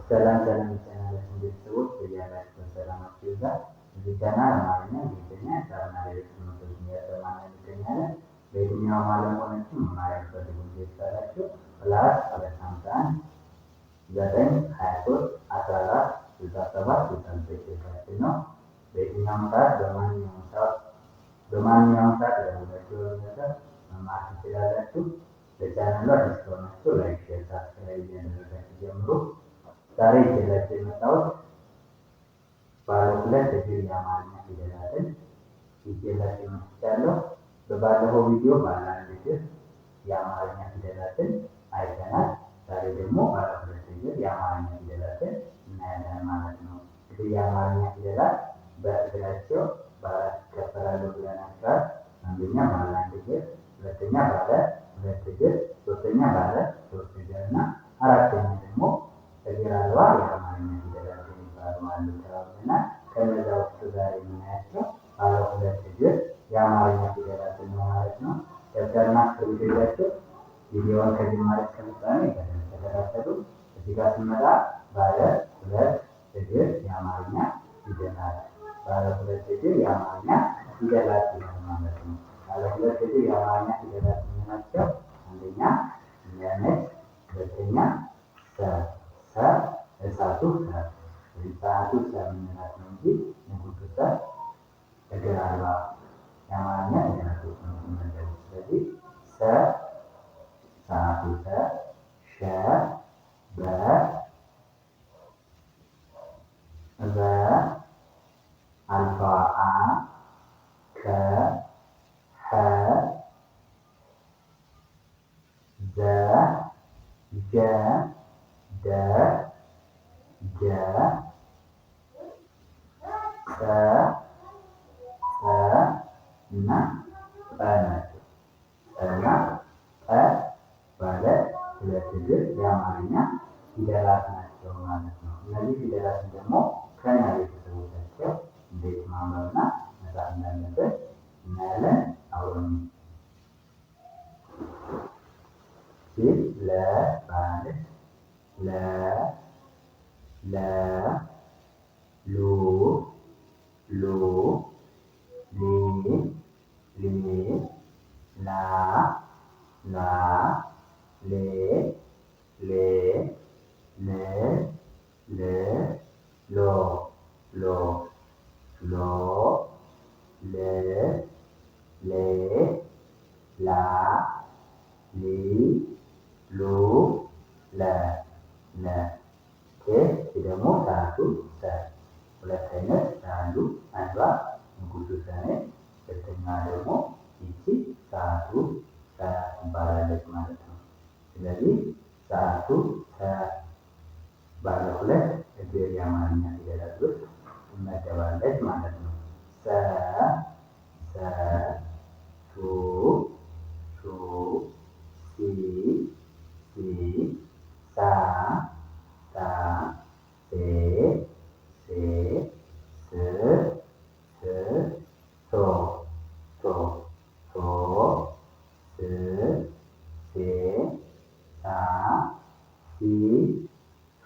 ሰላም የቻናላችን ቤተሰቦች በያላችሁበት ሰላማችሁ ይብዛ። እዚህ ቻናል አማርኛ፣ እንግሊዝኛ፣ ሂሳብና ሌሎች ትምህርቶችን እያስተማርን እንገኛለን። በየትኛውም ዓለም ሆናችሁ መማር የምትፈልጉ ልጆች ካላችሁ +251 923 14 67 69 ስልካችን ነው። በየትኛውም ሰዓት በማንኛውም ሰዓት ደውላችሁ በመመዝገብ መማር ትችላላችሁ። ለቻናሉ አዲስ ከሆናችሁ ላይክ፣ ሼር፣ ሳብስክራይብ እያደረጋችሁ ጀምሩ። ዛሬ ይዤላችሁ የመጣሁት ባለ ሁለት እግር የአማርኛ ፊደላትን ይዤላችሁ መጥቻለሁ። በባለፈው ቪዲዮ ባለ አንድ እግር የአማርኛ ፊደላትን አይተናል። ዛሬ ደግሞ ባለ ሁለት እግር የአማርኛ ፊደላትን እናያለን ማለት ነው። እንግዲህ የአማርኛ ፊደላት በእግራቸው በአራት ይከፈላሉ ብለናል። አንደኛ ባለ አንድ እግር፣ ሁለተኛ ባለ ሁለት እግር፣ ሶስተኛ ባለ ሶስት እግር እና አራተኛ ደግሞ እግር አልባ የአማርኛ ፊደላት የሚባሉ አሉ ተባብለናል። ከነዛ ውስጥ ዛሬ የምናያቸው ባለ ሁለት እግር የአማርኛ ፊደላትን ነው ማለት ነው። ደብተርና እስክሪብቶ ይዛችሁ ቪዲዮውን ከጅማሬ እስከ ፍጻሜ ተከታተሉ። እዚህ ጋር ስንመጣ ባለ ሁለት እግር የአማርኛ ፊደላት፣ ባለ ሁለት እግር የአማርኛ ፊደላት ይላል ማለት ነው። ባለ ሁለት እግር የአማርኛ ፊደላት የምንላቸው አንደኛ ነች፣ ሁለተኛ ሰ እሳቱ ሰ እሳቱ ሰ የምንላት ነው እንጂ ንጉሱ ሰ እግር አልባ የአማርኛ ፊደላቶች ነው የሚመደቡ። ስለዚህ ሰ ሰዓቱ ሰ፣ ሸ በ አልፋዋ አ፣ ከ ሀ ዘ ጀ ደ ጀ ቀ እና ጠ ናቸው። ጠና ጠ ባለ ሁለት እግር የአማርኛ ፊደላት ናቸው ማለት ነው። እነዚህ ፊደላትን ደግሞ ከኛ ቤተሰቦቻቸው እንዴት ማንበብና መጻፍ እንዳለበት እናያለን። አሁን ለ ባለ ለ ሉ ሊ ላ ሌ ል ሎ ለ ላ ሊ ሉ ለ ደግሞ ሰዓቱ ሰ። ሁለት አይነት አሉ። አንዷ ንጉሱ ሰ ነች። ሁለተኛ ደግሞ ይቺ ሰዓቱ ሰ ትባላለች ማለት ነው። ስለዚህ ሰዓቱ ሰ ባለ ሁለት እግር የአማርኛ ፊደላት ውስጥ ትመደባለች ማለት ነው። ሰ ሱ ሲ ሳ ሴ ሶ ስ ሴ ሳ ሲ ሱ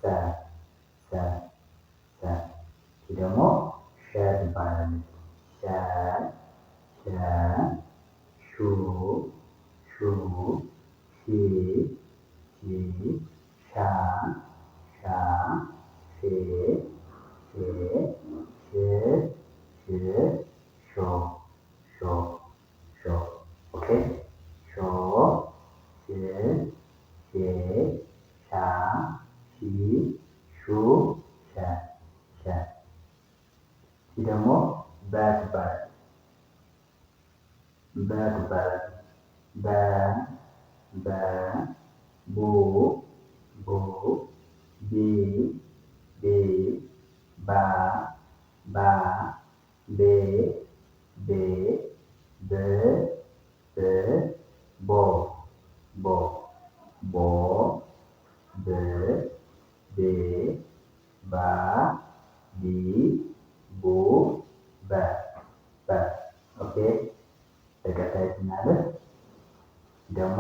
ሰ ደግሞ ሸ ትባላለች። ሸ ሹ ሺ ሻ ሼ ሾ ኦኬ ሾ ሼ ሻ ሺ ሹ ሸ ደግሞ በ ትባላለች። ቡ ቢ ባ ቤ ብ ቦ ብ ቤ ባ ቢ ቡ በ ኦኬ። ተከታይ ስናለን ደግሞ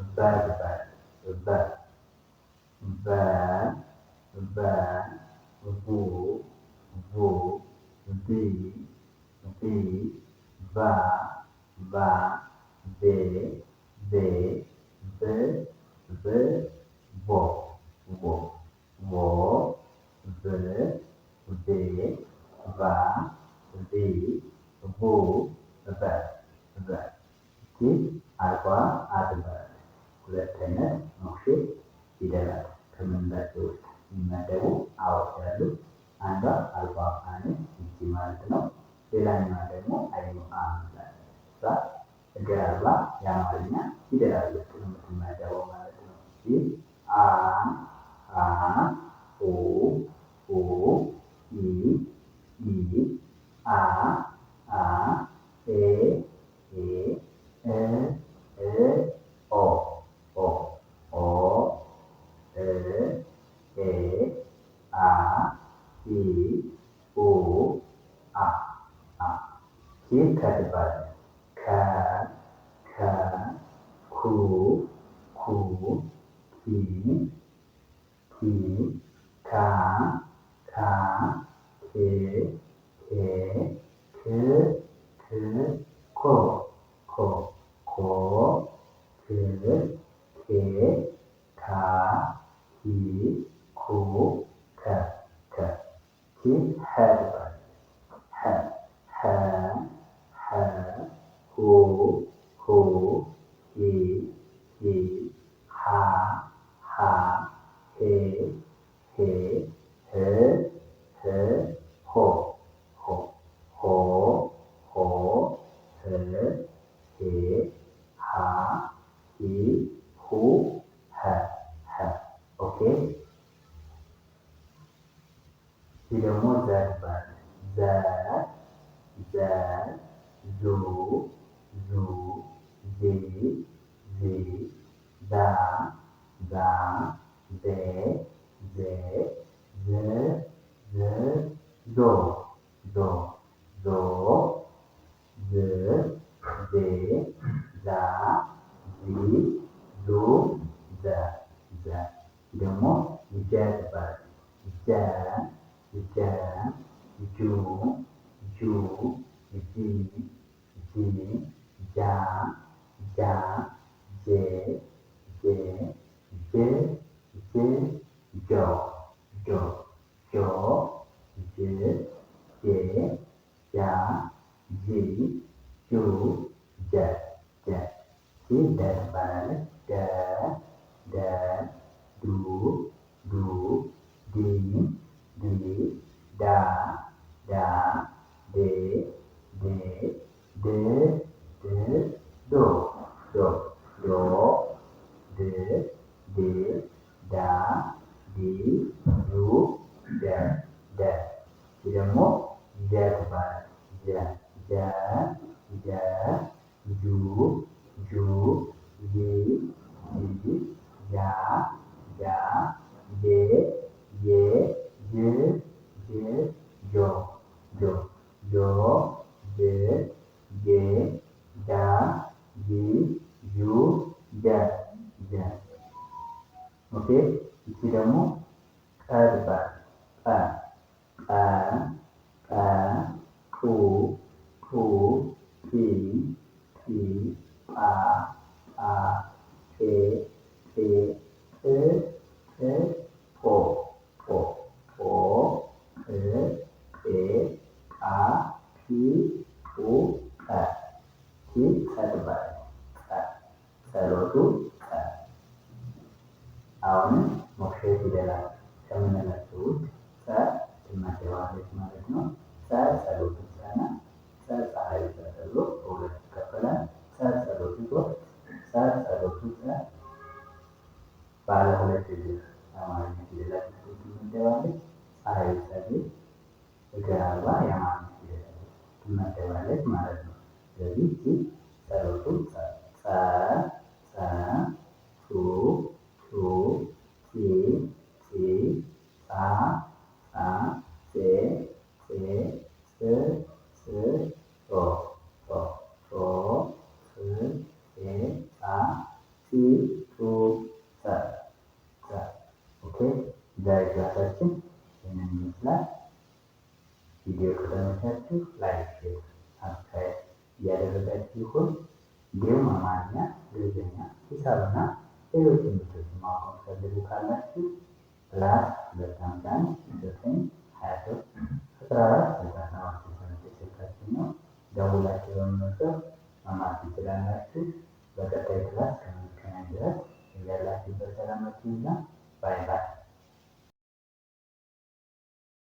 በ ትባላለች። በ ቡ ቡ ቢ ቢ ባ ባ ቤ ቤ ብ ብ ቦ ቦ ቦ ብ ቤ ባ ቢ ቡ በ በ ይህ አልፏ አትባላለች። ሁለት አይነት ሞክሼ ፊደላት ከምንላቸው ውስጥ የሚመደቡ አዎች ያሉ አንዷ አልፏ አ ነች፣ ይቺ ማለት ነው። ሌላኛዋ ደግሞ አይኑ አ ምትላለች። እሷ እግር አልባ የአማርኛ ፊደላት ውስጥ የምትመደበው ማለት ነው። ይህ አ አ ኡ ኡ ኢ ኢ አ አ ኤ ኤ እ እ ኦ ኦ ኦ እ ኤ አ ኢ ኡ አ አ ይህ ከትባላለች። ከ ከ ኩ ኩ ኪ ኪ ካ ካ ኬ ኬ ክ ክ ኮ ኮ ኮ ክ ኬ ካ ኪ ኩ ከ ከ ኪ ሀ ትባላለች። ሀ ሀ ሀ ሁ ሁ ሂ ሂ ሃ ሃ ሄ ሄ ህ ህ ሆ ሆ ሆ ሆ ህ ሄ ሃ ሂ ሁ ሀ ሀ ኦኬ። ይህ ደግሞ ዘ ትባላለች። ዘ ዘ ዙ ዙ ዚ ዚ ዛ ዛ ዜ ዜ ዝ ዝ ዞ ዞ ዞ ዝ ዜ ዛ ዚ ዙ ዘ ዘ ደግሞ ጀ ትባላለች። ጀ ጀ ጁ ጁ ጂ ጂ ጃ ጃ ጄ ጄ ጅ ጅ ጆ ጆ ጆ ጅ ጄ ጃ ጂ ጁ ጀ ጀ ይህ ደ ትባላለች። ደ ደ ዱ ዱ ዲ ዲ ዳ ዳ ዴ ዴ ድ ድ ዶ ዶ ዶ ድ ዴ ዳ ዲ ዱ ደ ደ ይህ ደግሞ ጀ ትባላለች። ጀ ጀ ጀ ጁ ጁ ጂ ጂ ጃ ጃ ጄ ጄ ጅ ጅ ጆ ጆ ጆ ጅ ጄ ጃ ጂ ጁ ጀ ጀ ኦኬ። ይቺ ደግሞ ቀ ትባላለች። ቀ ቀ ቀ ቁ ቁ ቂ ቂ ጳ ጳ ጴ ጴ ጵ ጵ ጶ ጶ ጶ ጵ ጴ ጳ ጲ ጱ ጰ ይህ ቀ ትባላለች። ቀ ጸሎቱ ቀ። አሁንም ሞክሼ ፊደላት ከምንላቸው ውስጥ ጸ ትመደባለች ማለት ነው። ጸ ጸሎቱ ጸ ናት። ጸ ፀሐዩ ጸ ተብሎ በሁለት ይከፈላል። ጸ ጸሎቱ ጾ፣ ጸ ጸሎቱ ጸ ባለ ሁለት እግር የአማርኛ ፊደላት ውስጥ ትመደባለች። ፀሐዩ ጸ ግን እግር አልባ የአማርኛ ፊደላት ውስጥ ትመደባለች ማለት ነው። ስለዚህ ይህ ጸሎቱ ጸ ጸ ጸ ጹ ጹ ጺ ጺ ጻ ጻ ጼ ጼ ጽ ጽ ጾ ጾ ጾ ጽ ጼ ጻ ጺ ጹ ጸ ጸ ኦኬ። ጀ ዛሬ ክላሳችን ይህንን ይመስላል። ቪዲዮ ከተመቻችሁ ላይክ፣ ሼር፣ ሰብስክራይብ እያደረጋችሁ ይሁን። እንዲሁም አማርኛ፣ እንግሊዝኛ፣ ሂሳብና ሌሎች ትምህርቶችን ማወቅ ፈልጉ ካላችሁ +259931467 ስልካችን ነው። ደውላችሁ በመመዝገብ መማር ትችላላችሁ። በቀጣይ ክላስ እስከምንገናኝ ድረስ እያላችሁበት ሰላማችሁ ይብዛ። ባይ ባይ።